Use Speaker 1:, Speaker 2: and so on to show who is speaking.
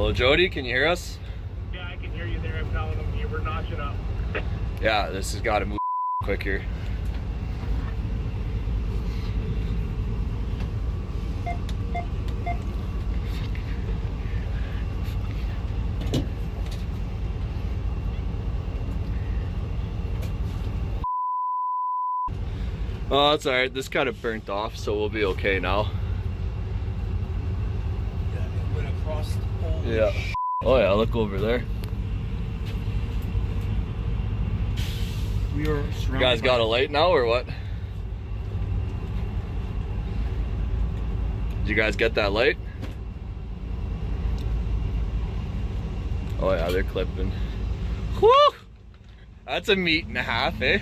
Speaker 1: Hello, Jody, can you hear us?
Speaker 2: Yeah, I can hear you there. I'm telling them you were notching up.
Speaker 1: Yeah, this has got to move quick here. Oh, that's alright. This kind of burnt off, so we'll be okay now.
Speaker 3: Yeah, it went across the whole.
Speaker 1: Yeah. Oh yeah, look over there.
Speaker 3: We are surrounded.
Speaker 1: You guys got a light now or what? Did you guys get that light? Oh yeah, they're clipping. Whew! That's a meat and a half, eh?